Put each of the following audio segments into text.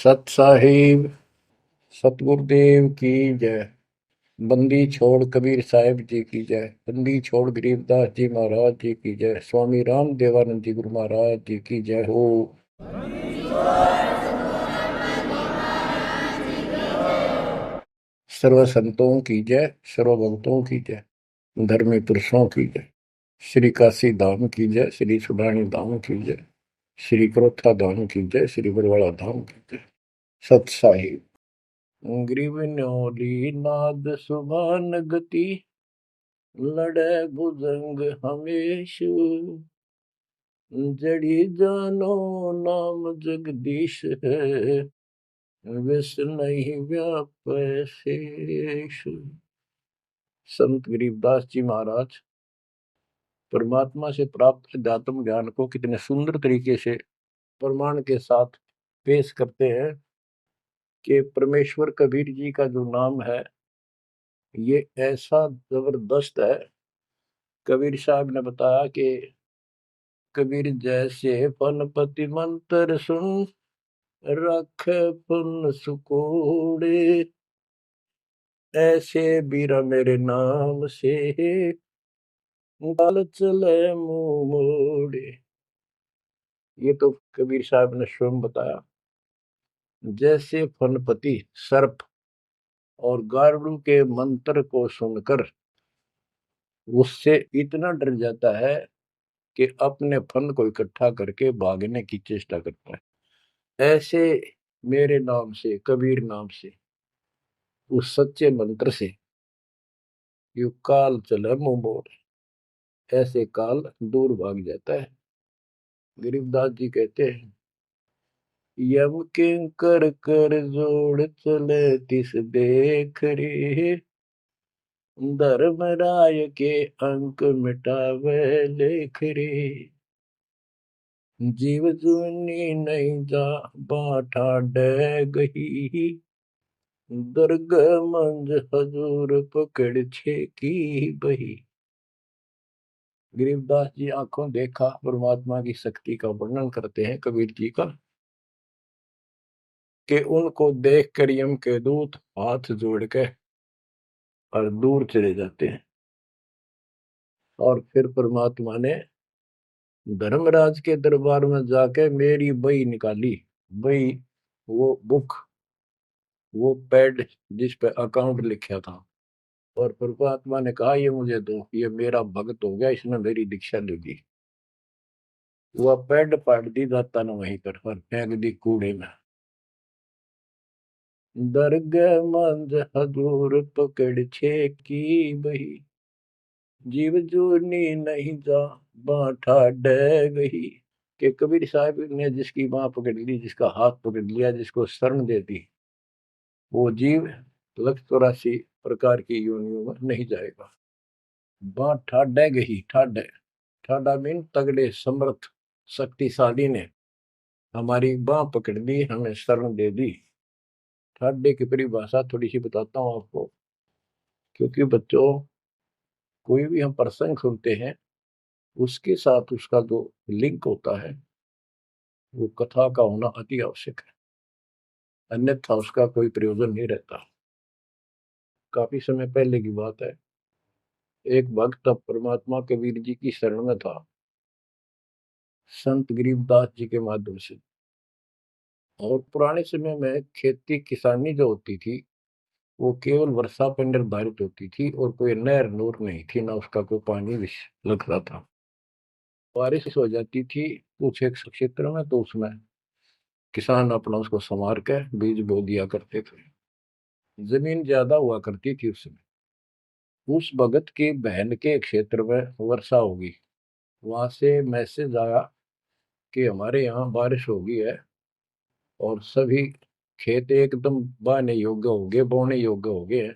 सत साहिब सतगुरुदेव की जय। बंदी छोड़ कबीर साहिब जी की जय। बंदी छोड़ गरीबदास जी महाराज जी की जय। स्वामी राम देवानंद जी गुरु महाराज जी की जय हो। सर्व संतों की जय, सर्व भक्तों की जय, धर्मी पुरुषों की जय। श्री काशी धाम की जय, श्री सुडानी धाम की जय, श्री क्रोथा धाम की जय, श्री बरवाड़ा धाम की जय। सत साहिब ग्रीवन्योली नाद सुभान गति, लड़े भुजंग हमेश, जड़ी जानो नाम जगदीश है, विष नहीं व्यापै शेष। संत गरीबदास जी महाराज परमात्मा से प्राप्त अध्यात्म ज्ञान को कितने सुंदर तरीके से प्रमाण के साथ पेश करते हैं कि परमेश्वर कबीर जी का जो नाम है ये ऐसा जबरदस्त है। कबीर साहब ने बताया कि कबीर जैसे फनपति मंत्र सुन, रख पुन सुकोड़े, ऐसे बीरा मेरे नाम से, गाल चले मुंह मोड़े। ये तो कबीर साहब ने स्वयं बताया। जैसे फनपति सर्प और गारुड़ के मंत्र को सुनकर उससे इतना डर जाता है कि अपने फन को इकट्ठा करके भागने की चेष्टा करता है, ऐसे मेरे नाम से, कबीर नाम से, उस सच्चे मंत्र से यू काल चले मुंह मोड़, ऐसे काल दूर भाग जाता है। गरीबदास जी कहते हैं, यम किंकर कर जोड़ चले तिस देख रे, धर्मराय के अंक मिटावे लेख रे, जीव जुनी नहीं जा बाठा डे गही, दर्ग मंज हजूर पकड़ छे की बही। गरीबदास जी आंखों देखा परमात्मा की शक्ति का वर्णन करते हैं कबीर जी का, कि उनको देख कर यम के दूत हाथ जोड़ के और दूर चले जाते हैं। और फिर परमात्मा ने धर्मराज के दरबार में जाके मेरी बही निकाली। बही वो बुक, वो पैड जिस पे अकाउंट लिखा था, और परमात्मा ने कहा ये मुझे दो, ये मेरा भक्त हो गया, इसने मेरी दीक्षा ले ली। वह पैड पाट दी दाता ने वहीं पर और फेंक दी कूड़े में। दरगह मंज हजूर पकड़ छे की बही, जीव जोनी नहीं जा बाठा डे गही। कि कबीर साहब ने जिसकी बाह पकड़ ली, जिसका हाथ पकड़ लिया, जिसको शरण दे दी, वो जीव लख 84 प्रकार की योनियों में नहीं जाएगा। बाँ ठाडे गही, ठाडे ठाडा मीन तगड़े समर्थ शक्तिशाली ने हमारी बाह पकड़ ली, हमें शरण दे दी। ठाडे की परिभाषा थोड़ी सी बताता हूँ आपको, क्योंकि बच्चों कोई भी हम प्रसंग सुनते हैं उसके साथ उसका जो लिंक होता है वो कथा का होना अति आवश्यक है, अन्यथा उसका कोई प्रयोजन नहीं रहता। काफी समय पहले की बात है, एक भक्त अब परमात्मा कबीर जी की शरण में था संत गरीबदास जी के माध्यम से। और पुराने समय में खेती किसानी जो होती थी वो केवल वर्षा पर निर्धारित होती थी, और कोई नहर नूर नहीं थी, ना उसका कोई पानी लगता था। बारिश हो जाती थी कुछ एक क्षेत्र में तो उसमें किसान अपना उसको संवार के बीज बो दिया करते थे। जमीन ज्यादा हुआ करती थी उस समय। उस भगत की बहन के क्षेत्र में वर्षा होगी, वहां से मैसेज आया कि हमारे यहाँ बारिश होगी है और सभी खेत एकदम बाने योग्य हो गए, बोने योग्य हो गए हैं,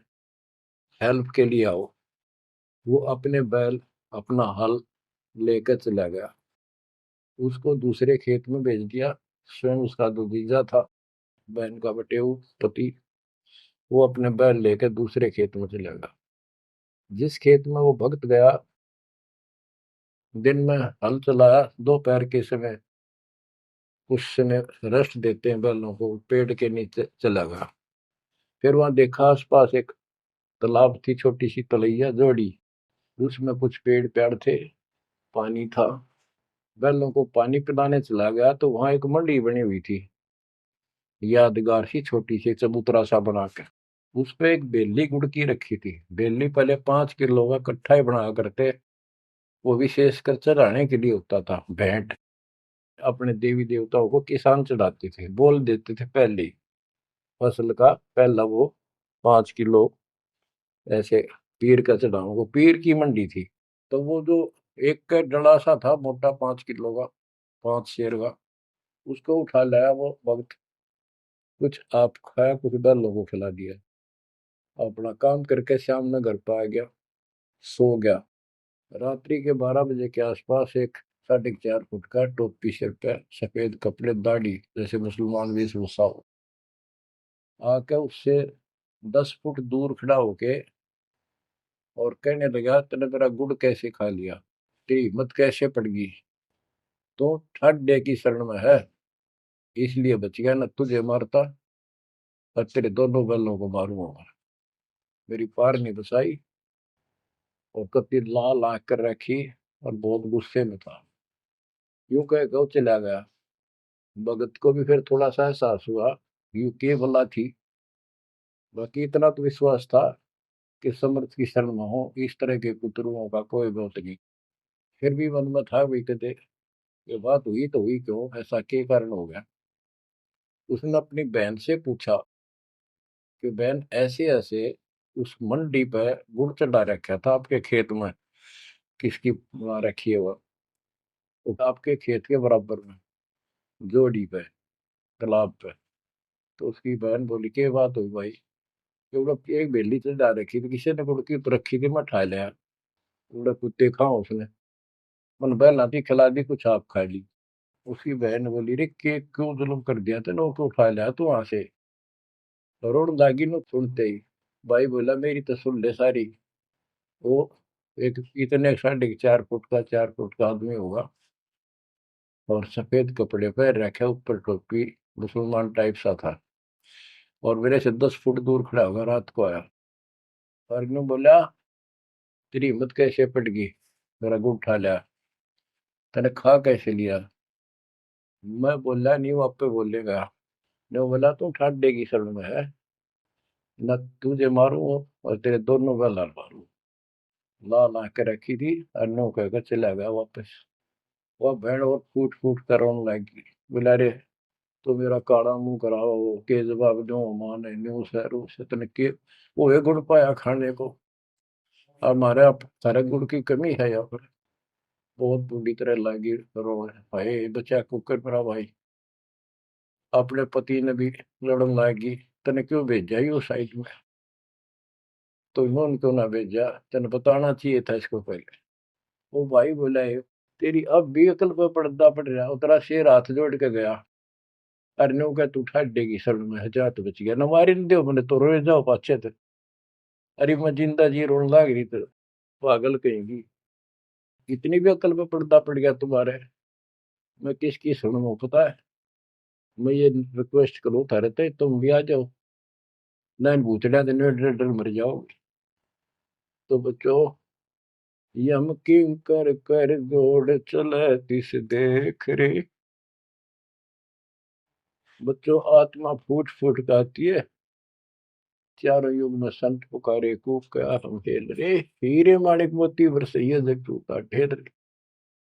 हेल्प के लिए आओ। वो अपने बैल, अपना हल लेकर चला गया, उसको दूसरे खेत में भेज दिया। स्वयं उसका जो जीजा था, बहन का बटेऊ पति, वो अपने बैल लेकर दूसरे खेत में चला गया। जिस खेत में वो भक्त गया, दिन में हल चलाया, दोपहर के समय उसने रेस्ट देते हैं बैलों को, पेड़ के नीचे चला गया। फिर वहां देखा आसपास एक तालाब थी, छोटी सी तलैया जोड़ी, उसमें कुछ पेड़ पेड़ थे, पानी था। बैलों को पानी पिलाने चला गया तो वहां एक मंडी बनी हुई थी, यादगार सी, छोटी सी चबूतरा सा बना के। उस पे एक बेली गुड़की रखी थी। बेली पहले 5 किलो का कट्ठा ही बना करते, वो विशेषकर चढ़ाने के लिए होता था, भेंट। अपने देवी देवताओं को किसान चढ़ाते थे, बोल देते थे पहली फसल का पहला वो 5 किलो ऐसे पीर का चढ़ाओ, वो पीर की मंडी थी। तो वो जो एक का डला सा था मोटा, 5 किलो का, 5 शेर का, उसको उठा लाया वो भक्त। कुछ आप खाया, कुछ बैलों को खिला दिया, अपना काम करके शाम में घर पर आ गया, सो गया। रात्रि के 12 बजे के आसपास एक 4.5 फुट का, टोपी सिर पे, सफेद कपड़े, दाढ़ी, जैसे मुसलमान वेशभूषा हो, आके उससे 10 फुट दूर खड़ा होके और कहने लगा, तेने मेरा गुड़ कैसे खा लिया, तेरी हिम्मत कैसे पड़ गई, तो ठाड्डे की शरण में है, इसलिए बच गया, न तुझे मारता और तेरे दोनों बैलों को मारूंगा। मेरी पार नहीं बसाई, और कति लाल आंख कर रखी, और बहुत गुस्से में था। यूं कह के वो चला गया। भगत को भी फिर थोड़ा सा एहसास हुआ, यूं के भला थी। बाकी इतना तो विश्वास था कि समर्थ की शरण में हो, इस तरह के कुतरुओं का कोई बहुत नहीं। फिर भी मन में था, भी कहते ये बात हुई तो हुई क्यों, ऐसा के कारण हो गया। उसने अपनी बहन से पूछा कि बहन, ऐसे ऐसे उस मंडी पे गुड़ चढ़ा रखा था आपके खेत में, किसकी बना रखी है वो आपके खेत के बराबर में, जोड़ी पे, तालाब पे। तो उसकी बहन बोली, के बात हुई भाई, क्योंकि एक बेली चढ़ा रखी थी, किसी ने गुड़ की तो रखी थी, मैं ठा लिया, उड़ा कुत्ते खाओ उसने, मन बहन आती खिला दी, कुछ आप खा ली। उसकी बहन बोली, रे के क्यों जुल्म कर दिया तेने, को उठा लिया तू वहां से। रोड लागी नो सुनते ही। भाई बोला, मेरी तो सुन ले सारी। वो एक इतने 4.5 फुट का, 4 फुट का आदमी होगा, और सफेद कपड़े पहन रखे, ऊपर टोपी, मुसलमान टाइप सा था, और मेरे से 10 फुट दूर खड़ा होगा, रात को आया। और इन्होंने बोला, तेरी हिम्मत कैसे पट गई, मेरा गुड़ उठा लिया, तने खा कैसे लिया। मैं बोला, नहीं वो आप पे बोलेगा। ने बोला, तू ठाड्डे की शरण में है, न तुझे मारू और तेरे दोनों का लाल मारू। लाल आके रखी थी, और नो कहकर चला गया वापस। वह भेड़ और फूट फूट कर रोने लगी। बोला, रे तो मेरा काला मुंह कराओ, के जवाब दो, माने न्यू सहरू से तने के वो है गुड़ पाया खाने को, हमारे आप सारे गुड़ की कमी है यहाँ पर। बहुत बुरी तरह लगी रो, भाई बचा कुकर पर भाई, अपने पति ने भी लड़न लगी, तने क्यों भेजा ही उस साइड में, तो इन्होंने क्यों ना भेजा, तने बताना चाहिए था इसको पहले। वो भाई बोला, तेरी अब भी अकल पर पर्दा पड़ रहा, उतरा शेर हाथ जोड़ के गया, अरे नो का तू ठाडेगी शरण में, जा तो बच गया, न मारी न दो मैंने तो रोए जाओ पाछे थे। अरे मैं जिंदा जी रोने लग रही तो, पागल कहेंगी, इतनी भी अकल पे पर्दा पड़ गया तुम्हारे, मैं किसकी सुनूं पता है। मैं ये रिक्वेस्ट करूं थारे ते, तुम भी आ जाओ, ना भूतड़ा दिन डर डर मर जाओगे। तो बच्चों, यम किंकर कर जोड़ चले तिस देख रे। बच्चों, आत्मा फूट फूट गाती है, चारों युग में संत पुकारे, कूक क्या हम हेल रे, हीरे माणिक मोती बरसैया जग टूटा ढेर रे।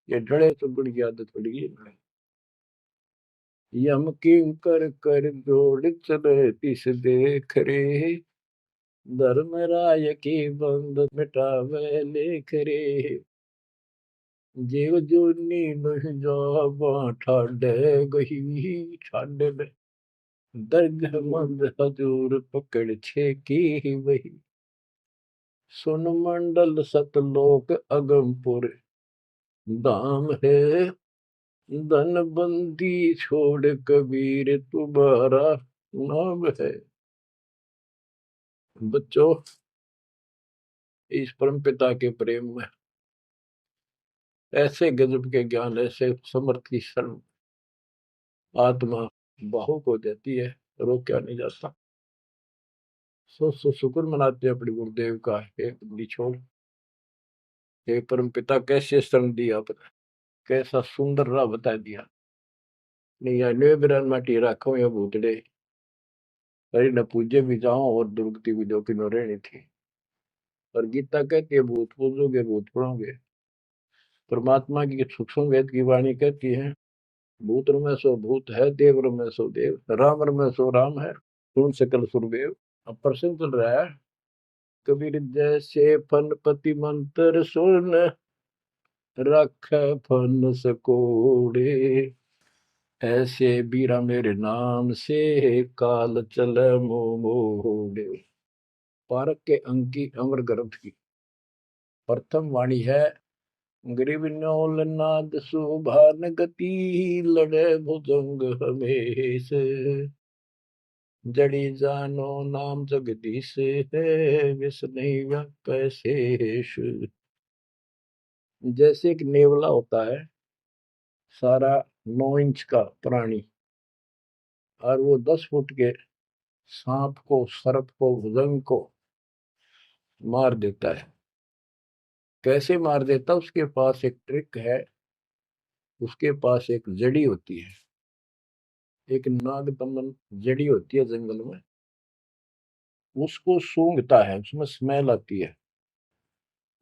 ये डरे तो बड़ी आदत पड़ गई है। यम किंकर कर जोड़ चले तिस देख रे, धर्म राय की बंद मिटावे लेख रे। जीव जूनी नहीं जावा ठाडे गही, ठाडे में दर्द मंद हजूर पकड़ छे की वही। सुन मंडल सतलोक अगमपुर धाम है, धन बंदी छोड़ कबीर तुम्हारा नाम है। बच्चों, इस परम पिता के प्रेम में ऐसे गजब के ज्ञान, ऐसे समर्थ की शरण, आत्मा भावुक हो जाती है, रोका नहीं जाता। सो शुक्र मनाते हैं अपने गुरुदेव का, हे बंदी छोड़, हे परम पिता कैसे शरण दिया आपने, कैसा सुंदर राह बता दिया। नहीं अन्य बिरान माटी राखो या भूतड़े, अरे न पूजे भी जाओ और दुर्गति भी जो कि न रहनी थी। और गीता कहती है भूत पूजोगे भूत पढ़ोगे। परमात्मा की सूक्ष्म वेद की वाणी कहती है, भूत में सो भूत है, देव में सो देव, राम में सो राम है, सुन सकल सुरदेव। अब प्रश्न चल रहा है, कबीर जैसे फनपति मंत्र सुन, रख फन सकोड़े, ऐसे बीरा मेरे नाम से, काल चल मोड़े। पारक के अंक की अमर ग्रंथ की प्रथम वाणी है, ग्रीव न्योल नाद सुभान गति, लड़े भुजंग हमेश, जड़ी जानो नाम जगदीश है, विष नहीं व्यापै शेष। जैसे एक नेवला होता है, सारा 9 इंच का प्राणी, और वो 10 फुट के सांप को, सर्प को, भुजंग को मार देता है। कैसे मार देता, उसके पास एक ट्रिक है। उसके पास एक जड़ी होती है, एक नागदमन जड़ी होती है जंगल में, उसको सूंघता है, उसमें स्मेल आती है।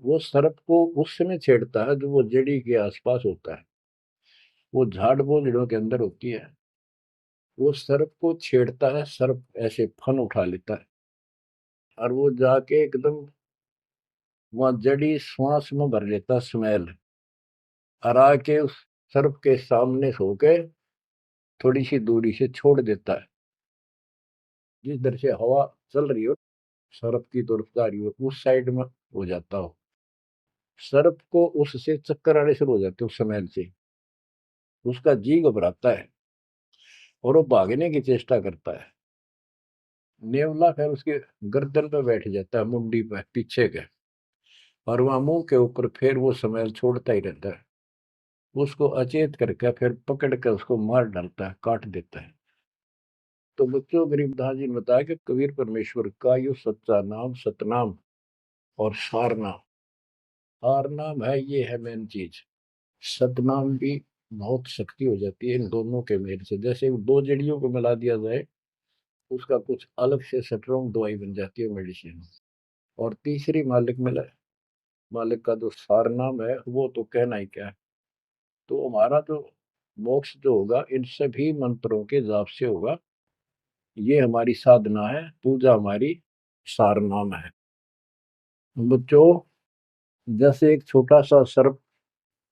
वो सर्प को उस समय छेड़ता है जो वो जड़ी के आसपास होता है, वो झाड़ बोझड़ों के अंदर होती है। वो सर्प को छेड़ता है, सर्प ऐसे फन उठा लेता है, और वो जाके एकदम वहां जड़ी श्वास में भर लेता स्मेल, और आके उस सर्प के सामने सो के थोड़ी सी दूरी से छोड़ देता है। जिस दर से हवा चल रही हो, सर्प की तरफ जा रही हो, उस साइड में हो जाता हो। सर्प को उससे चक्कर आने शुरू हो जाते उस स्मेल से, उसका जी घबराता है और वो भागने की चेष्टा करता है। नेवला फिर उसके गर्दन पे बैठ जाता है, मुंडी पे पीछे के, और वहां मुंह के ऊपर फिर वो स्मेल छोड़ता ही रहता है। उसको अचेत करके फिर पकड़ कर उसको मार डालता है, काट देता है। तो बच्चों, गरीबदास जी ने बताया कि कबीर परमेश्वर का यो सच्चा नाम सतनाम और सार नाम। सार नाम है, ये है मेन चीज। सतनाम भी बहुत शक्ति हो जाती है इन दोनों के मेल से। जैसे दो जड़ियों को मिला दिया जाए, उसका कुछ अलग से स्ट्रॉन्ग दवाई बन जाती है, मेडिसिन। और तीसरी मालिक मिला, मालिक का जो सार नाम है, वो तो कहना ही क्या है। तो हमारा जो मोक्ष जो होगा इन सभी मंत्रों के जाप से होगा। ये हमारी साधना है, पूजा हमारी सार नाम है। बच्चों, जैसे एक छोटा सा सर्प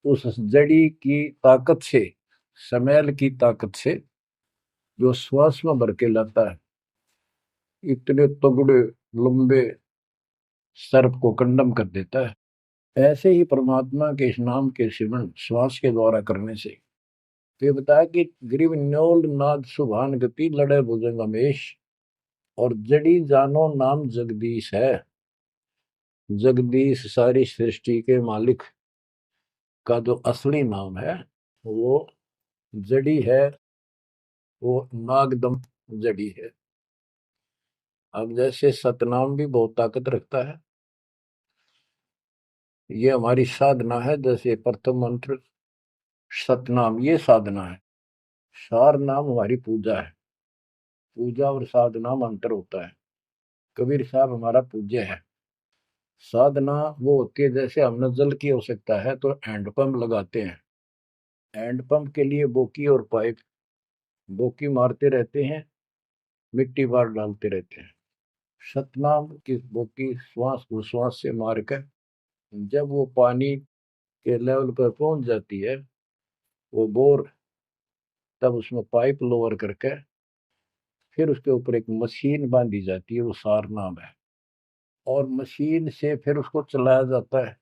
उस जड़ी की ताकत से, स्मेल की ताकत से जो श्वास में भर के लाता है, इतने तगड़े लंबे सर्प को कंडम कर देता है। ऐसे ही परमात्मा के इस नाम के सिमरन श्वास के द्वारा करने से, तो ये बताया कि ग्रीव न्योल नाद सुभान गति, लड़े भुजंग हमेश, और जड़ी जानो नाम जगदीश है। जगदीश सारी सृष्टि के मालिक का जो असली नाम है, वो जड़ी है, वो नागदम जड़ी है। अब जैसे सतनाम भी बहुत ताकत रखता है, ये हमारी साधना है। जैसे प्रथम मंत्र सतनाम, ये साधना है। सार नाम हमारी पूजा है। पूजा और साधना में अंतर होता है। कबीर साहब हमारा पूज्य है। साधना वो होती है, जैसे हमने जल की आवश्यकता है तो हैंडपंप लगाते हैं। हैंडपंप के लिए बोकी और पाइप, बोकी मारते रहते हैं, मिट्टी बार डालते रहते हैं। सतनाम की बोकी श्वास उश्वास से मारकर जब वो पानी के लेवल पर पहुंच जाती है, वो बोर, तब उसमें पाइप लोअर करके फिर उसके ऊपर एक मशीन बांधी जाती है, वो सार नाम है। और मशीन से फिर उसको चलाया जाता है।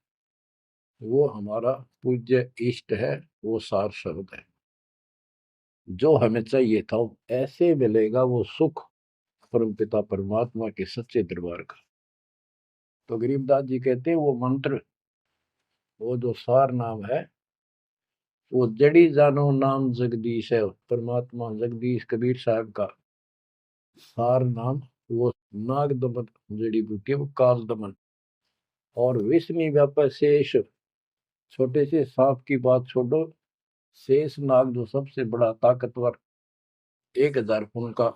वो हमारा पूज्य इष्ट है, वो सार शब्द है। जो हमें चाहिए था ऐसे मिलेगा वो सुख, परमपिता परमात्मा के सच्चे दरबार का। तो गरीबदास जी कहते हैं वो मंत्र, वो जो सार नाम है, वो जड़ी जानो नाम जगदीश है, परमात्मा जगदीश कबीर साहब का सार नाम। वो नाग दमन जड़ी बूटी है, वो काल दमन। और विष्णु व्यापक शेष, छोटे से सांप की बात छोड़ो, शेष नाग जो सबसे बड़ा ताकतवर 1000 फुट का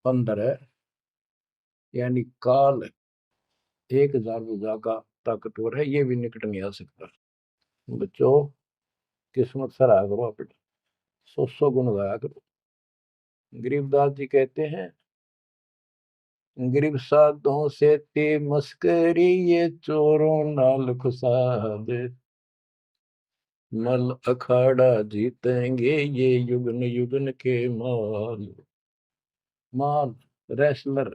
बंदर है, यानी काल 1000 भुजा का ताकतवर है, ये भी निकट नहीं आ सकता। बच्चों, किस्मत सराहा करो अपने, 100 गुण गाया करो। गरीबदास जी कहते हैं, गरीब साधों से ते मस्करी, ये चोरों नाल खुशाद, मल अखाड़ा जीतेंगे ये युगन युगन के माल। माल, रेसलर,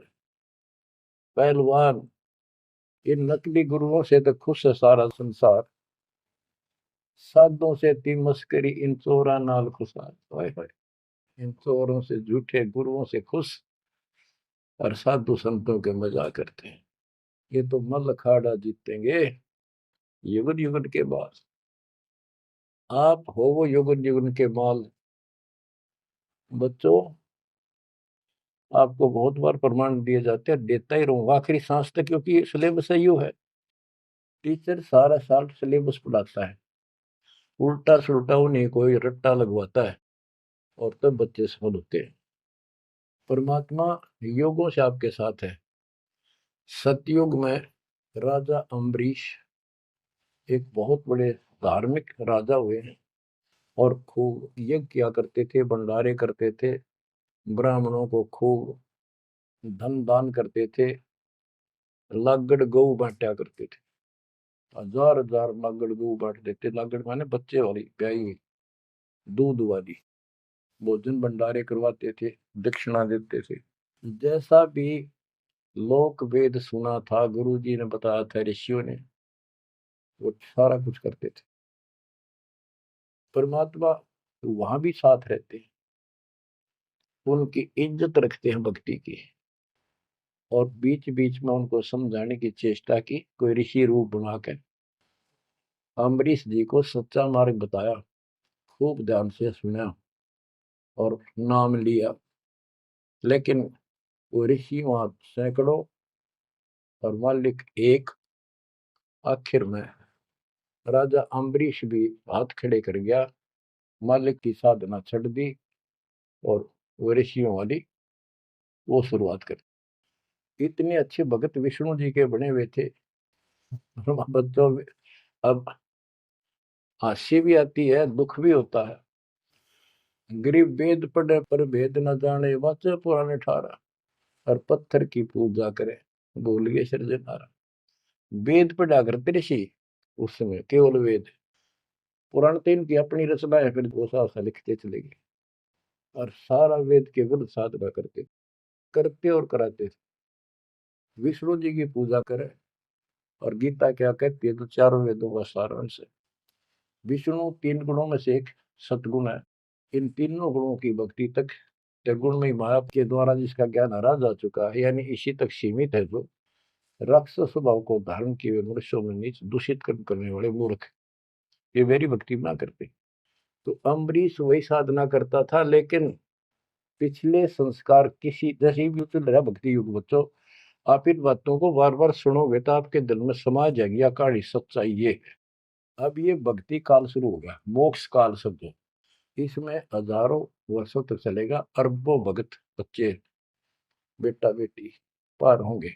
पहलवान, इन नकली गुरुओं से तो खुश है सारा संसार, साधों से ती मस्करी, इन चोरा नाल खुशाद। हाय हाय, इन चोरों से, झूठे गुरुओं से खुश, और साधु संतों के मजाक करते हैं। ये तो मल अखाड़ा जीतेंगे युगन युगन के बाद। आप हो वो युगन युगन के माल। बच्चों, आपको बहुत बार प्रमाण दिए जाते हैं, देता ही रहूंगा आखिरी सांस तक, क्योंकि सिलेबस यू है। टीचर सारा साल सिलेबस पढ़ाता है, उल्टा सुल्टा उन्हें कोई रट्टा लगवाता है, और तब बच्चे सफल होते हैं। परमात्मा योगों से आपके साथ है। सतयुग में राजा अम्बरीश एक बहुत बड़े धार्मिक राजा हुए हैं, और खूब यज्ञ किया करते थे, भंडारे करते थे, ब्राह्मणों को खूब धन दान करते थे, लागड़ गऊ बांटा करते थे, 1000 लागड़ गऊ बांट देते। लागड़ माने बच्चे वाली, ब्याई हुई, दूध वाली। भोजन भंडारे करवाते थे, दक्षिणा देते थे। जैसा भी लोक वेद सुना था, गुरु जी ने बताया था, ऋषियों ने, वो सारा कुछ करते थे। परमात्मा वहां भी साथ रहते हैं, उनकी इज्जत रखते हैं भक्ति की, और बीच बीच में उनको समझाने की चेष्टा की, कोई ऋषि रूप बनाकर अम्बरीश जी को सच्चा मार्ग बताया, खूब ध्यान से सुना और नाम लिया। लेकिन वो ऋषि वहां सैकड़ों और मालिक एक। आखिर में राजा अम्बरीश भी हाथ खड़े कर गया, मालिक की साधना छड़ दी, और वो ऋषियों वाली वो शुरुआत कर। इतने अच्छे भगत विष्णु जी के बने हुए थे। बच्चों, अब हंसी भी आती है, दुख भी होता है। गरीब वेद पढ़े पर भेद न जाने, वाचे पुराने ठारा, और पत्थर की पूजा करे, भूल गए सृजनहारा। वेद पढ़ा करते ऋषि उस समय, केवल वेद। पुराण तो इनकी अपनी रचना है, फिर वो सा लिखते चले गए, और सारा वेद के विरुद्ध साधना करते करते और कराते थे। विष्णु जी की पूजा करे, और गीता क्या कहती है, तो चारों वेदों का सारांश है। विष्णु 3 गुणों में से एक सतगुण है। इन तीनों गुणों की भक्ति तक गुण में माया के द्वारा जिसका ज्ञान हरा जा चुका है, यानी इसी तक सीमित है, जो राक्षस स्वभाव को धारण किए हुए मनुष्यों में नीच दूषित कर्म करने वाले मूर्ख, ये मेरी भक्ति ना करते। तो अम्बरीश वही साधना करता था, लेकिन पिछले संस्कार किसी, जैसे भी चल रहा भक्ति युग बच्चों, आप इन बातों को बार बार सुनोगे तो आपके दिल में समा जाएगी अकाड़ी सच्चाई ये है। अब ये भक्ति काल शुरू हो गया, मोक्ष काल समझो। इसमें हजारों वर्षों तक चलेगा, अरबों भगत बच्चे बेटा बेटी पार होंगे,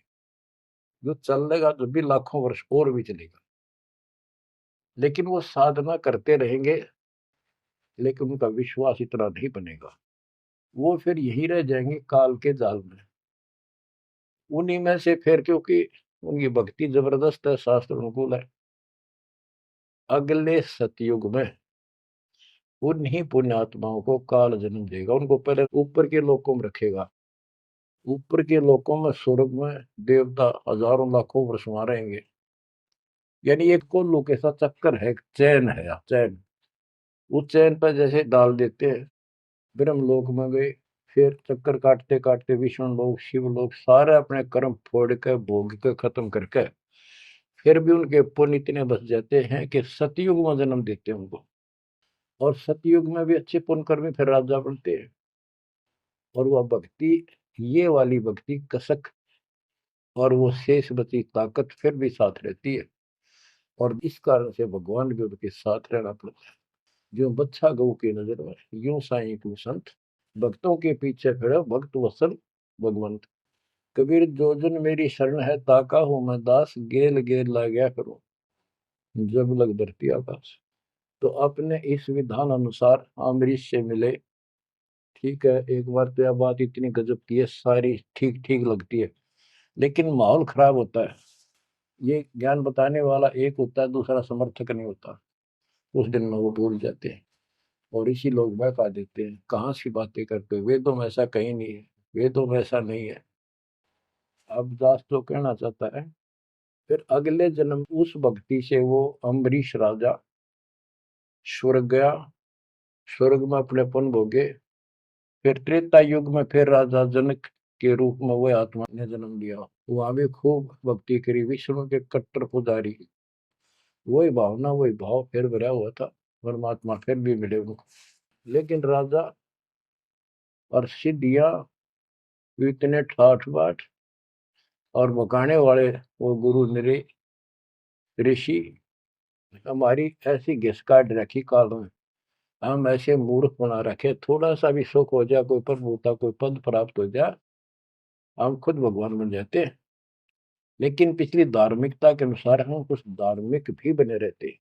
जो चलेगा जो भी लाखों वर्ष और भी चलेगा। लेकिन वो साधना करते रहेंगे, लेकिन उनका विश्वास इतना नहीं बनेगा, वो फिर यही रह जाएंगे काल के जाल में। उन्हीं में से फिर, क्योंकि उनकी भक्ति जबरदस्त है, शास्त्र अनुकूल है, अगले सतयुग में उन्हीं पुण्यात्माओं को काल जन्म देगा, उनको पहले ऊपर के लोकों में रखेगा। ऊपर के लोकों में, स्वर्ग में देवता हजारों लाखों वर्ष वहां रहेंगे। यानी एक कोल्लू के साथ चक्कर है, चैन है, चैन। उस चैन पर जैसे डाल देते हैं, ब्रह्म लोक में गए, फिर चक्कर काटते काटते विष्णु लोक, शिव लोक, सारे अपने कर्म फोड़ के भोग के खत्म करके, फिर भी उनके पुण्य इतने बच जाते हैं कि सतयुग में जन्म देते हैं उनको। और सतयुग में भी अच्छे पुण्य कर्मी फिर राजा बनते हैं। और वह भक्ति, ये वाली भक्ति कसक और वो शेष बची ताकत फिर भी साथ रहती है। और इस कारण से भगवान भी उनके साथ रहना पड़ता है। जो बच्चा गऊ की नजर में, यूं साईं को संत, भक्तों के पीछे फिर भक्त वत्सल भगवंत। कबीर जो जन मेरी शरण है, ताका हूं मैं दास, गेल गेल ला गया करो जब लग धरती आकाश। तो अपने इस विधान अनुसार अम्बरीश से मिले। ठीक है, एक बार तो यह बात इतनी गजब की है, सारी ठीक ठीक लगती है, लेकिन माहौल खराब होता है। ये ज्ञान बताने वाला एक होता है, दूसरा समर्थक नहीं होता। उस दिन में वो भूल जाते हैं और इसी लोग बहका देते हैं, कहाँ सी बातें करते हो, वेदों में ऐसा कहीं नहीं है, वेदों में ऐसा नहीं है। अब दास तो कहना चाहता है, फिर अगले जन्म उस भक्ति से वो अम्बरीश राजा स्वर्ग गया, स्वर्ग में अपनेपन भोगे। फिर त्रेता युग में फिर राजा जनक के रूप में वह आत्मा ने जन्म लिया। वहां भी खूब भक्ति करी, विष्णु के कट्टर पुजारी। वही भावना वही भाव फिर भरा हुआ था, परमात्मा फिर भी मिले उनको। लेकिन राजा और सिद्धियां इतने ठाठ बाट और बकाने वाले वो गुरु निरे ऋषि हमारी ऐसी घिस काट रखी काल में, हम ऐसे मूर्ख बना रखे, थोड़ा सा भी सुख हो जाए, कोई प्रभुता कोई पद प्राप्त हो जाए, हम खुद भगवान बन जाते हैं। लेकिन पिछली धार्मिकता के अनुसार हम कुछ धार्मिक भी बने रहते,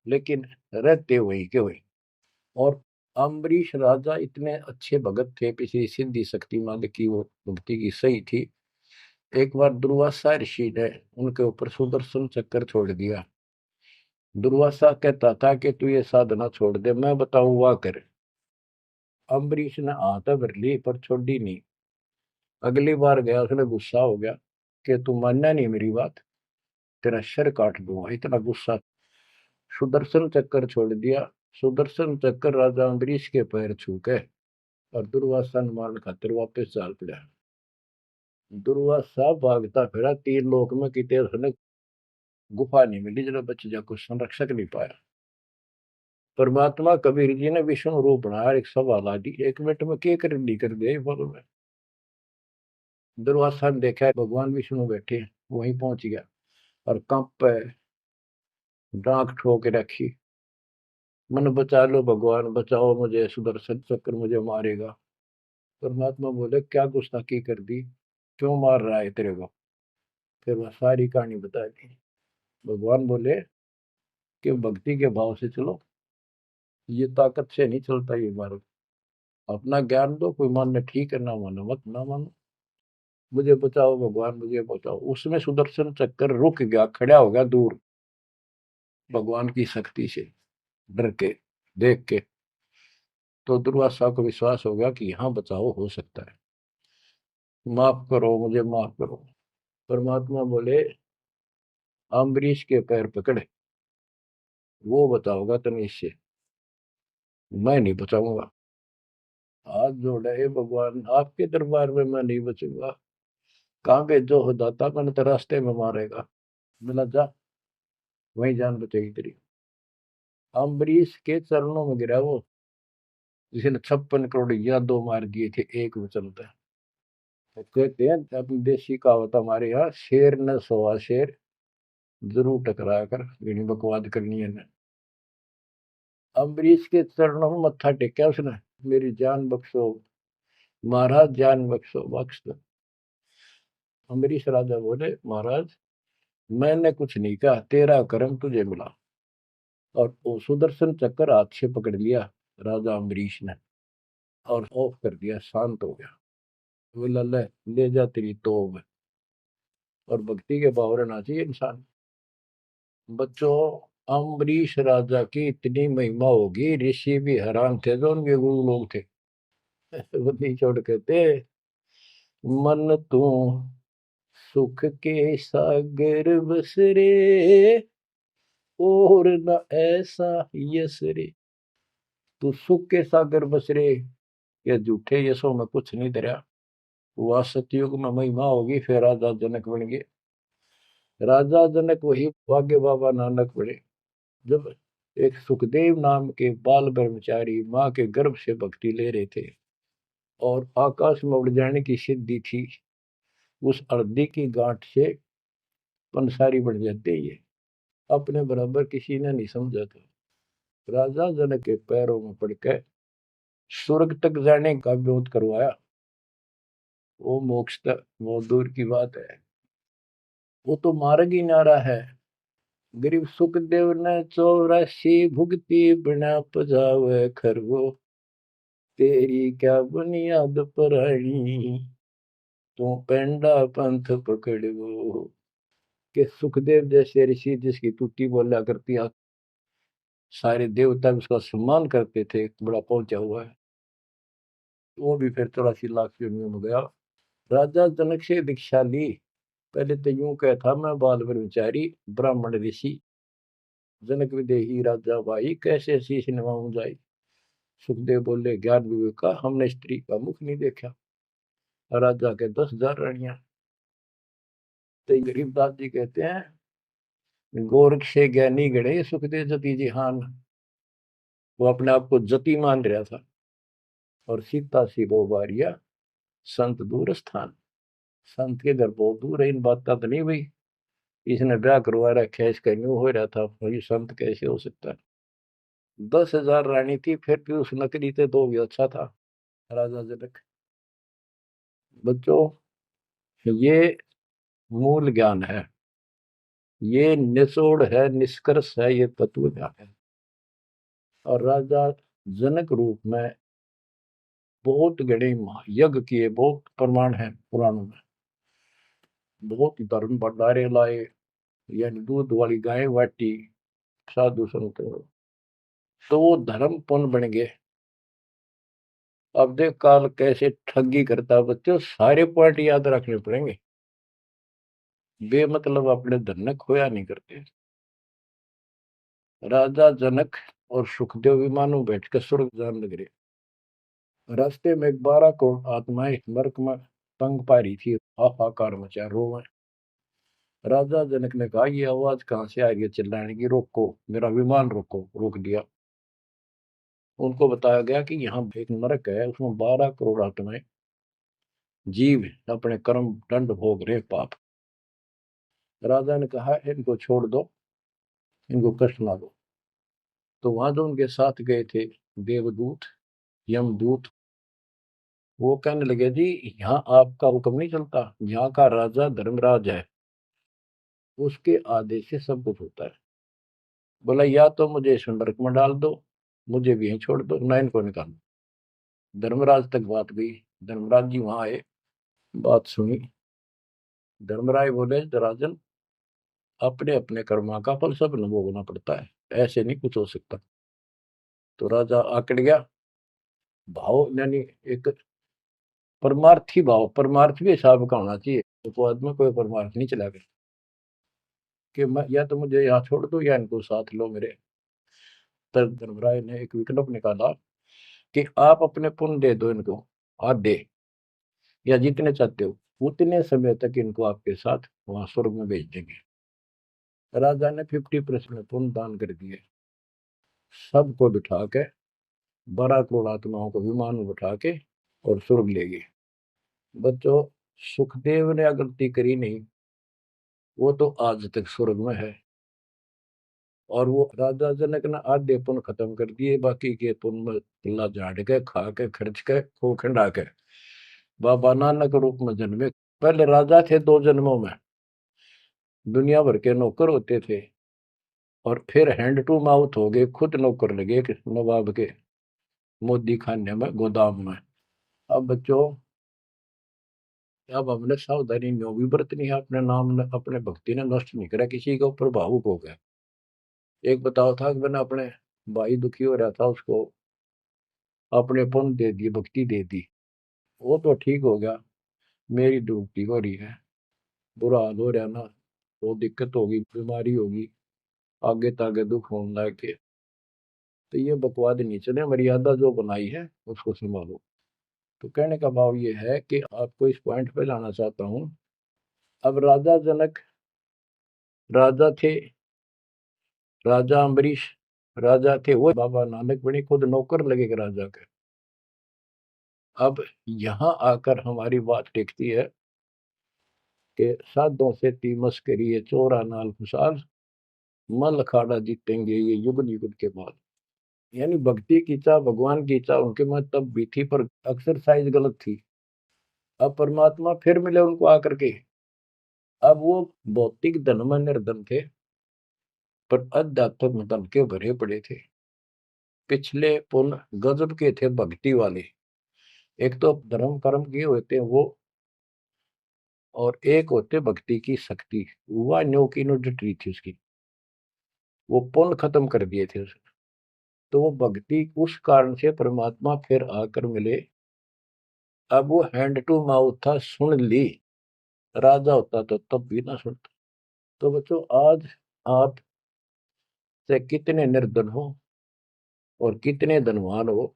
लेकिन रहते वही के वही। और अम्बरीश राजा इतने अच्छे भगत थे, पिछली सिद्धि शक्तिमान की वो भक्ति की सही थी। एक बार दुर्वासा ऋषि ने उनके ऊपर सुदर्शन चक्कर छोड़ दिया। दुर्वासा कहता था कि तू ये साधना छोड़ दे, मैं बताऊं वाह कर। अम्बरीश ने हाथ भर ली पर छोड़ी नहीं। अगली बार गया, उसने गुस्सा हो गया कि तू मानना नहीं मेरी बात, तेरा सिर काट दूंगा, इतना गुस्सा। सुदर्शन चक्कर छोड़ दिया। सुदर्शन चक्कर राजा अम्बरीश के पैर छू के और दुर्वासा ने मारने खातिर वापस चाल पड़ा। दुर्वासा भागता फिरा तीन लोक में, कितने उसने गुफा नहीं मिली जरा बच जा, कुछ संरक्षक नहीं पाया। परमात्मा कबीर जी ने विष्णु रूप बनाया, एक सवाल आ दी, एक मिनट में क्या कर दी कर दिया बोलो में। दुर्वासा ने देखा भगवान विष्णु बैठे, वहीं पहुंच गया और कंप पे डांक ठोक रखी, मन बचा लो भगवान, बचाओ मुझे, सुदर्शन चक्र मुझे मारेगा। परमात्मा बोले क्या गुस्ताखी कर दी, क्यों मार रहा है तेरे को। फिर वह सारी कहानी बता दी। भगवान बोले कि भक्ति के भाव से चलो, ये ताकत से नहीं चलता ये मार्ग। अपना ज्ञान दो, कोई मानने ठीक है, ना मानो मत ना मानो, मुझे बचाओ भगवान मुझे बचाओ। उसमें सुदर्शन चक्कर रुक गया, खड़ा हो गया दूर, भगवान की शक्ति से डर के देख के। तो दुर्वासा को विश्वास हो गया कि यहाँ बचाओ हो सकता है, माफ करो मुझे माफ करो। परमात्मा बोले अम्बरीश के पैर पकड़े, वो बचाओगा तुम्हें इससे, मैं नहीं बचाऊंगा। हाथ जोड़े, हे भगवान आपके दरबार में मैं नहीं बचूंगा, कहाँ भेजो हो दाता, मैंने तो रास्ते में मारेगा। मिला जा, वही जान बचेगी तेरी। अम्बरीश के चरणों में गिरा वो, जिसने 56 करोड़ यादव मार दिए थे एक वचन पे। तो कहते हैं अपनी देसी कहावत हमारे यहाँ, शेर न सोआ शेर, जरूर टकराया कर, यही बकवाद करनी है ना। अम्बरीश के चरणों में मत्था टेका उसने, मेरी जान बख्शो महाराज, जान बख्शो बख्श दो। अम्बरीश राजा बोले महाराज मैंने कुछ नहीं कहा, तेरा कर्म तुझे मिला। और वो सुदर्शन चक्कर हाथ से पकड़ लिया राजा अम्बरीश ने और ऑफ कर दिया, शांत हो गया। बोला ले जा तेरी तोब। और भक्ति के भाव रहना चाहिए इंसान। बच्चों, अम्बरीश राजा की इतनी महिमा होगी, ऋषि भी हैरान थे जो उनके गुरु लोग थे। वो नहीं छोड़ कहते, मन तू सुख के सागर बस रे, और न ऐसा यस रे। तू सुख के सागर बस रे, ये झूठे यशों में कुछ नहीं धरा। वह सतयुग में महिमा होगी, फिर राजा जनक बन गए। राजा जनक वही भाग्य बाबा नानक बने। जब एक सुखदेव नाम के बाल ब्रह्मचारी माँ के गर्भ से भक्ति ले रहे थे और आकाश में उड़ जाने की सिद्धि थी। उस अर्धी की गांठ से पंसारी बढ़ जाते ये अपने बराबर किसी ने नहीं समझा था। राजा जनक के पैरों में पड़कर स्वर्ग तक जाने का विरोध करवाया। वो मोक्ष तक वो दूर की बात है, वो तो मार्ग ही नारा है। गरीब सुखदेव ने 84 भुगती बिना पजावे खरगो, तेरी क्या बुनियाद परानी, तू पेंडा पंथ पकड़ो। के सुखदेव जैसे ऋषि जिसकी टूटी बोला करती सारे देवता उसका सम्मान करते थे, बड़ा पहुंचा हुआ है, वो भी फिर 84 लाख योनियों में गया। राजा जनक से दीक्षा ली। पहले तो यूं कहता मैं बाल ब्रह्मचारी ब्राह्मण ऋषि, जनक विदेही राजा भाई कैसे शीश नवाऊं जाई। सुखदेव बोले ज्ञान विवेक का हमने स्त्री का मुख नहीं देखा। राजा के 10,000 रानियां। तो गरीबदास जी कहते हैं गोरख से ज्ञानी गणे सुखदेव जति जिहान। वो अपने आप को जति मान रहा था। और सीता सी वो बारिया संत दूर स्थान। संत के घर बहुत दूर है, इन बात का तो नहीं भाई इसने ब्याह करवा रखा है, इसका न्यू हो रहा था, ये संत कैसे हो सकता है। 10,000 रानी थी, फिर भी उस नकली थे दो भी अच्छा था राजा जनक। बच्चों ये मूल ज्ञान है, ये निचोड़ है, निष्कर्ष है, ये तत्व ज्ञान है। और राजा जनक रूप में बहुत गणे यज्ञ किए, बहुत प्रमाण है पुराणों में। बहुत धर्म भंडारे लाए, यानी दूध वाली गाय बाटी साधु संत, तो वो धर्म पुण्य बन गए। अब देख काल कैसे ठगी करता बच्चों, सारे पॉइंट याद रखने पड़ेंगे, बेमतलब अपने धन ने खोया नहीं करते। राजा जनक और सुखदेव विमानों बैठकर स्वर्ग जान लग रहे। रास्ते में 12 करोड़ आत्माएं नरक में तंग पा रही थी, हाहाकार मचा रोवे। राजा जनक ने कहा ये आवाज कहां से आ रही है चिल्लाने की, रोको मेरा विमान रोको। रोक दिया। उनको बताया गया कि यहाँ एक नरक है, उसमें 12 करोड़ आत्माएं जीव अपने कर्म दंड भोग रहे पाप। राजा ने कहा इनको छोड़ दो, इनको कष्ट ना दो। तो वहां जो उनके साथ गए थे देवदूत यमदूत, वो कहने लगे जी यहाँ आपका हुक्म नहीं चलता, यहाँ का राजा धर्मराज है, उसके आदेश से सब कुछ होता है। बोला या तो मुझे इस नरक में डाल दो, मुझे भी यहीं छोड़ दो, ना इनको निकाल दो। धर्मराज तक बात गई। धर्मराज जी वहां आए, बात सुनी। धर्मराज बोले राजन अपने अपने कर्मा का फल सब न भोगना पड़ता है, ऐसे नहीं कुछ हो सकता। तो राजा आकड़ गया। भाव यानी एक परमार्थी भाव, परमार्थ भी हिसाब का होना चाहिए, तो आदमी कोई परमार्थ नहीं चला गया कि मैं या तो मुझे यहाँ छोड़ दो या इनको साथ लो मेरे। तब धर्मराय ने एक विकल्प निकाला कि आप अपने पुण्य दे दो इनको आधे, या जितने चाहते हो उतने समय तक इनको आपके साथ वहां स्वर्ग में भेज देंगे। राजा ने 50% पुण्य दान कर दिए। सबको बिठा के 12 करोड़ आत्माओं को विमान में बिठा के और स्वर्ग ले गए। बच्चों सुखदेव ने गलती करी नहीं, वो तो आज तक स्वर्ग में है। और वो राजा जनक ने आधे पुण्य खत्म कर दिए, बाकी के पुण्य में झाड़ के खा के खर्च के खो खंडा के बाबा नानक रूप में जन्मे। पहले राजा थे 2 जन्मों में, दुनिया भर के नौकर होते थे, और फिर हैंड टू माउथ हो गए, खुद नौकर लगे नवाब के मोदी खाने में गोदाम में। अब बच्चों अब हमने सावधानी न्यों भी बरतनी है, अपने नाम ने अपने भक्ति ने नष्ट नहीं करा, किसी के ऊपर भावुक हो गया। एक बताओ था कि मैंने अपने भाई दुखी हो रहा था, उसको अपने पुण्य दे दिए, भक्ति दे दी, वो तो ठीक हो गया, मेरी डूबती हो रही है, बुरा हाल हो रहा ना, वो दिक्कत होगी, बीमारी होगी, आगे तागे दुख होने लग के। तो ये बकवाद नहीं चले, मर्यादा जो बनाई है उसको संभालो। तो कहने का भाव ये है कि आपको इस पॉइंट पे लाना चाहता हूं। अब राजा जनक राजा थे, राजा अम्बरीश राजा थे वो बाबा नानक बने, खुद नौकर लगे राजा के। अब यहाँ आकर हमारी बात टिकती है कि साधों से ती मस्करी चोरा नाल खुशाल, मल अखाड़ा जीतेंगे ये युग युग के बाद। यानी भक्ति की चाह, भगवान की चाह उनके में तब भी थी, पर एक्सरसाइज गलत थी। अब परमात्मा फिर मिले उनको आकर के। अब वो भौतिक धन में निर्धन थे, पर अध्यात्म धन के भरे पड़े थे। पिछले पुण्य गजब के थे भक्ति वाले। एक तो धर्म कर्म किए होते हैं वो, और एक होते भक्ति की शक्ति। वह न्यो की नो डटी थी उसकी, वो पुण्य खत्म कर दिए थे उसने। तो वो भक्ति उस कारण से परमात्मा फिर आकर मिले। अब वो हैंड टू माउथ था, सुन ली। राजा होता तो तब भी ना सुनता। तो बच्चों, आज आप से कितने निर्धन हो और कितने धनवान हो,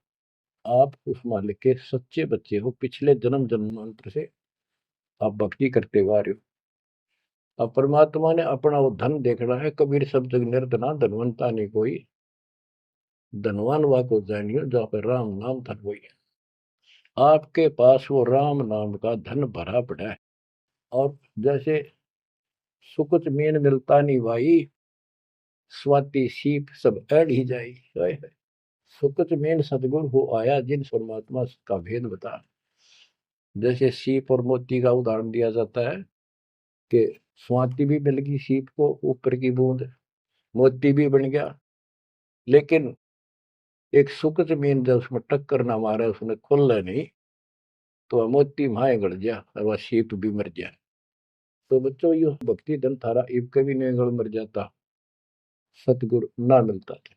आप उस मालिक के सच्चे बच्चे हो। पिछले जन्म जन्मांतर से आप भक्ति करते हुए आ रहे हो। अब परमात्मा ने अपना वो धन देखना है। कबीर सब जग निर्धना धनवंता नहीं कोई, धनवान वा को जानियो जहाँ पर राम नाम धन वही है। आपके पास वो राम नाम का धन भरा पड़ा है। और जैसे सुकुच मीन मिलता नहीं भाई, स्वाति सीप सब अड़ ही जाई। सुकुच मीन सतगुरु हो आया, जिन परमात्मा का भेद बता। जैसे सीप और मोती का उदाहरण दिया जाता है कि स्वाति भी मिल गई सीप को, ऊपर की बूंद, मोती भी बन गया। लेकिन एक सुकुच मीन जब उसमें टक्कर ना मारे, उसने खुल नहीं, तो वह मोती माए गड़ गया और वह सीप भी मर गया। तो बच्चों, ये भक्ति धन थारा इब कभी नहीं गड़ मर जाता, सतगुरु ना मिलता था।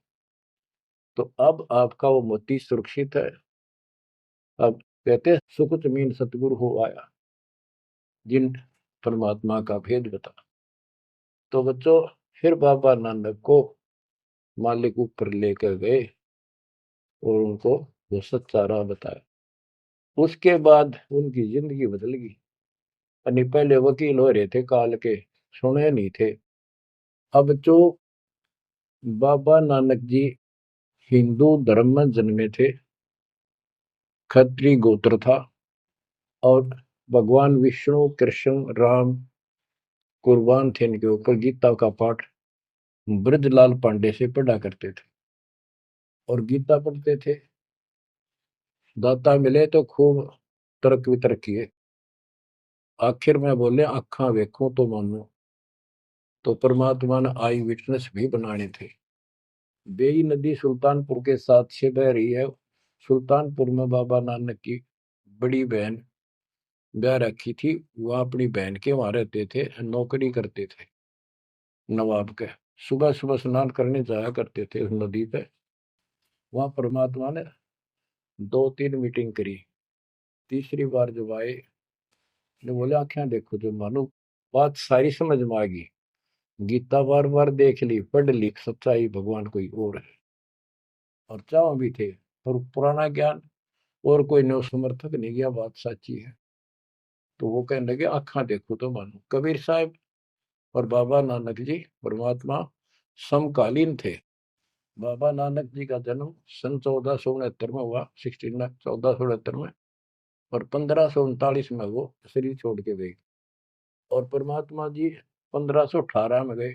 तो अब आपका वो मोती सुरक्षित है। अब कहते सुकुच मीन सतगुरु हो आया, जिन परमात्मा का भेद बता। तो बच्चों, फिर बाबा नानक को मालिक ऊपर लेकर गए और उनको वो सच्चा राह बताया। उसके बाद उनकी जिंदगी बदल गई। यानी पहले वकील हो रहे थे काल के, सुने नहीं थे। अब जो बाबा नानक जी हिंदू धर्म में जन्मे थे, खत्री गोत्र था, और भगवान विष्णु कृष्ण राम कुर्बान थे इनके ऊपर। गीता का पाठ ब्रजलाल पांडे से पढ़ा करते थे और गीता पढ़ते थे। दाता मिले तो खूब तर्क वितर्क किए। आखिर में बोले अखा वेखूं तो मानो। तो परमात्मा ने आई विटनेस भी बनाने थे। बेई नदी सुल्तानपुर के साथ से बह रही है। सुल्तानपुर में बाबा नानक की बड़ी बहन ब्याह रखी थी। वह अपनी बहन के वहां रहते थे, नौकरी करते थे नवाब के। सुबह सुबह स्नान करने जाया करते थे उस नदी पे। वहां परमात्मा ने 2-3 मीटिंग करी। तीसरी बार जब आए, ने बोले आंखें देखो जो मानो। बात सारी समझ में आ गई। गीता बार बार देख ली, पढ़ ली, सच्चाई भगवान कोई और है। और चाव भी थे, पर पुराना ज्ञान और कोई नो समर्थक नहीं गया, बात सच्ची है। तो वो कहने लगे आंखा देखो तो मानो। कबीर साहब और बाबा नानक जी परमात्मा समकालीन थे। बाबा नानक जी का जन्म सन 1469 में हुआ, 1469 में। और 1539 में वो शरीर छोड़ के गए। और परमात्मा जी 1518 में गए।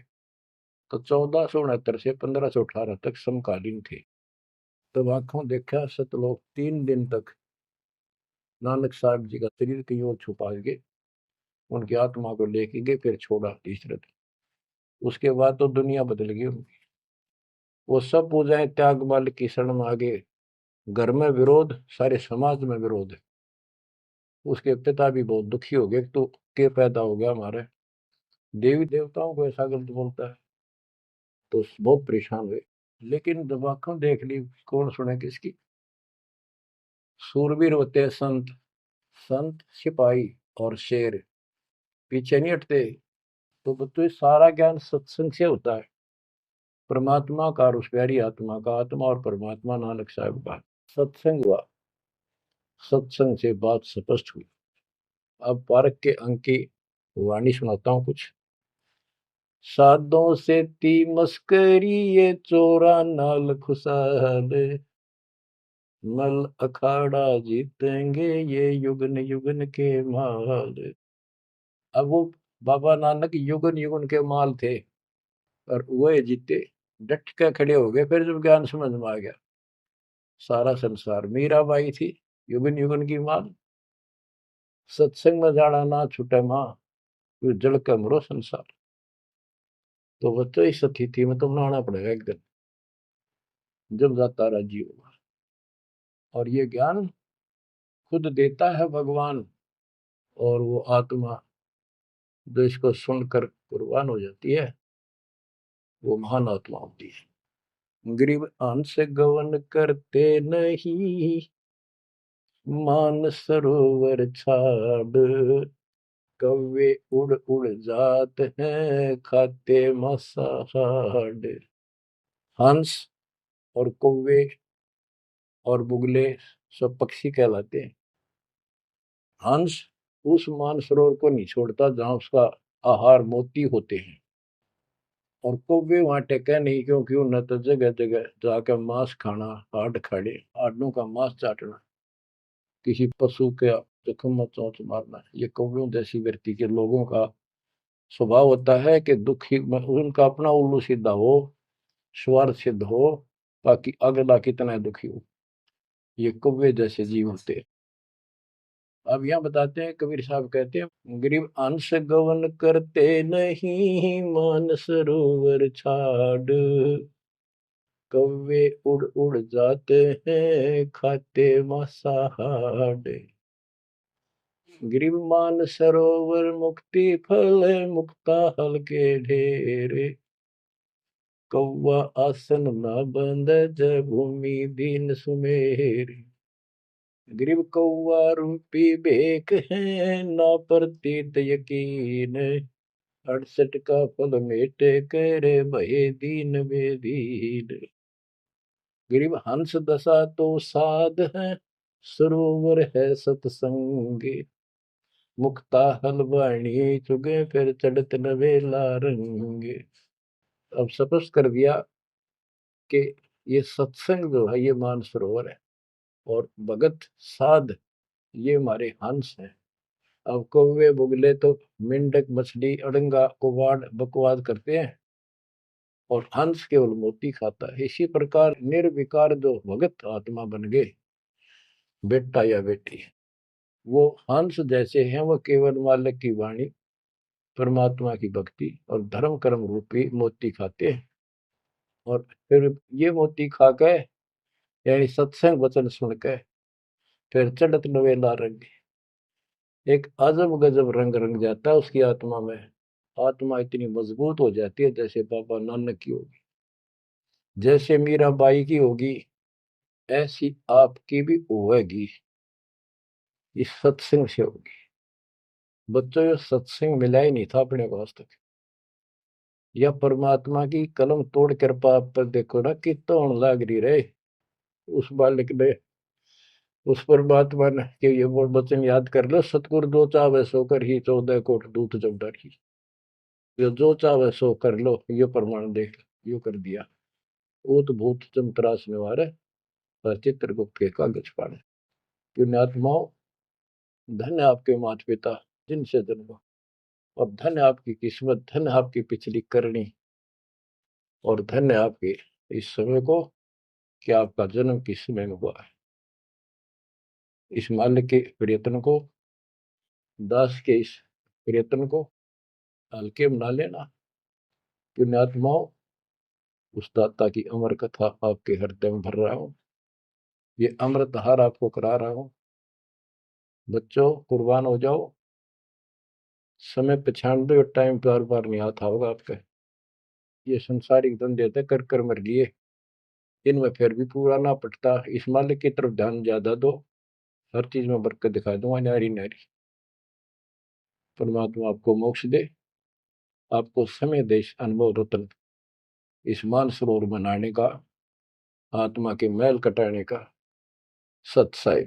तो 1469 से 1518 तक समकालीन थे। तब आंखों देखा सतलोक 3 दिन तक नानक साहब जी का शरीर कहीं और छुपा के उनकी आत्मा को लेके गए, फिर छोड़ा तीसरे दिन। उसके बाद तो दुनिया बदल गई उनकी। वो सब पूजाएं त्याग माल की शरण में आ गए। घर में विरोध, सारे समाज में विरोध है। उसके पिता भी बहुत दुखी हो गए, तो के पैदा हो गया हमारे, देवी देवताओं को ऐसा गलत बोलता है। तो बहुत परेशान हुए। लेकिन जब आंखों देख ली, कौन सुने किसकी। सूरवीर होते हैं संत, संत सिपाही और शेर पीछे नहीं हटते। तो बच्चों, सारा ज्ञान सत्संग से होता है। परमात्मा का और उस प्यारी आत्मा का, आत्मा और परमात्मा नानक साहब का सत्संग हुआ। सत्संग से बात स्पष्ट हुई। अब पारक के अंक की वाणी सुनाता हूँ कुछ। साधों से ती मस्करी ये चोरा नाल खुशाल, मल अखाड़ा जीतेंगे ये युगन युगन के माल। अब वो बाबा नानक युगन युगन के माल थे और वह जीते, डट के खड़े हो गए। फिर जब ज्ञान समझ में आ गया, सारा संसार मीराबाई थी युगन युगन की माल, सत्संग में जाना ना छूटे माँ, फिर जल के मरो संसार। तो बच्चों इस स्थिति में तुम नहाना पड़ेगा एक दिन, जब जाता राजी होगा। और ये ज्ञान खुद देता है भगवान, और वो आत्मा जो इसको सुनकर कुर्बान हो जाती है, वो महान आत्मा होती है। गरीब अंश गवन करते नहीं, मान सरोवर छाड़, कौवे उड़ उड़ जात हैं खाते मसाहाड़। हंस और कौवे और बुगले सब पक्षी कहलाते हैं। हंस उस मानसरोवर को नहीं छोड़ता जहां उसका आहार मोती होते हैं, और कौवे वहां टेके नहीं, क्योंकि उन्हें तो जगह जगह जाकर मांस खाना, हाड खाड़े हाडों का मांस चाटना, किसी पशु के जख्म में चोंच मारना, ये कौवियों जैसी व्यक्ति के लोगों का स्वभाव होता है कि दुखी उनका अपना उल्लू सीधा हो, स्वार्थ सिद्ध हो, ताकि अगला कितना दुखी हो। ये कौवे जैसे जीव होते हैं। अब यहाँ बताते हैं, कबीर साहब कहते हैं, गरीब अंश गवन करते नहीं, मान सरोवर छाड़, कौवे उड़ उड़ जाते हैं खाते मांसाहाड़। गरीब मान सरोवर मुक्ति फल, मुक्ता हल के ढेरे, कौवा आसन न बंद जब भूमि दीन सुमेरी। गरीब कौवा रूपी बेक है, ना प्रतीत यकीन, 68 का फल मेटे करे भये दीन बेदीन। गरीब हंस दशा तो साध है, सरोवर है सतसंग, मुक्ता हलवाणी चुगे फिर चढ़त नवेला रंग। अब स्पष्ट कर दिया कि ये सत्संग जो है ये मानसरोवर है, और भगत साध ये हमारे हंस हैं। अब कौवे बुगले तो मेंढक मछली अड़ंगा कुवाड़ बकवाद करते हैं, और हंस केवल मोती खाता है। इसी प्रकार निर्विकार जो भगत आत्मा बन गए, बेटा या बेटी, वो हंस जैसे हैं, वो केवल मालिक की वाणी, परमात्मा की भक्ति और धर्म कर्म रूपी मोती खाते हैं। और फिर ये मोती खा के, यानी सत्संग वचन सुन के, फिर चढ़त नवेला रंग, एक अजब गजब रंग रंग जाता है उसकी आत्मा में। आत्मा इतनी मजबूत हो जाती है जैसे बाबा नानक की होगी, जैसे मीराबाई की होगी, ऐसी आपकी भी होगी, इस सत्संग से होगी। बच्चों, ये सत्संग मिला ही नहीं था अपने को आज तक। या परमात्मा की कलम तोड़ कृपा आप पर देखो ना, कितना होने लाग रही रहे उस बालक ने, उस परमात्मा ने, कि ये वो वचन याद कर लो, सतगुरु जो चाहे सो कर ही 14 कोट दूत जब डरी। ये जो चाहे सो कर लो, ये प्रमाण देख यो कर दिया। ऊत भूत चमतरास निवारे, और चित्रगुप्त के कागज पाड़े। पुण्यात्माओं, धन्य आपके माता पिता जिनसे जन्मा, और धन्य आपकी किस्मत, धन्य आपकी पिछली करनी, और धन्य आपके इस समय को कि आपका जन्म किस समय में हुआ है। इस मालिक के प्रयत्न को, दास के इस प्रयत्न को हल्के में ना लेना। पुण्यात्माओं, उस दाता की अमर कथा आपके हृदय में भर रहा हूं, ये अमृत हार आपको करा रहा हूं। बच्चों, कुर्बान हो जाओ। समय पहचान दो, टाइम बार बार नहीं आता होगा आपका। ये संसारिक धंधे थे कर कर मर लिए, इनमें फिर भी पूरा ना पटता। इस मालिक की तरफ ध्यान ज्यादा दो, हर चीज में बरकत दिखा दूंगा, नारी नारी। परमात्मा आपको मोक्ष दे, आपको समय दे, इस अनुभव रतन, इस मानसरोवर बनाने का, आत्मा के मैल कटाने का। सत्साई।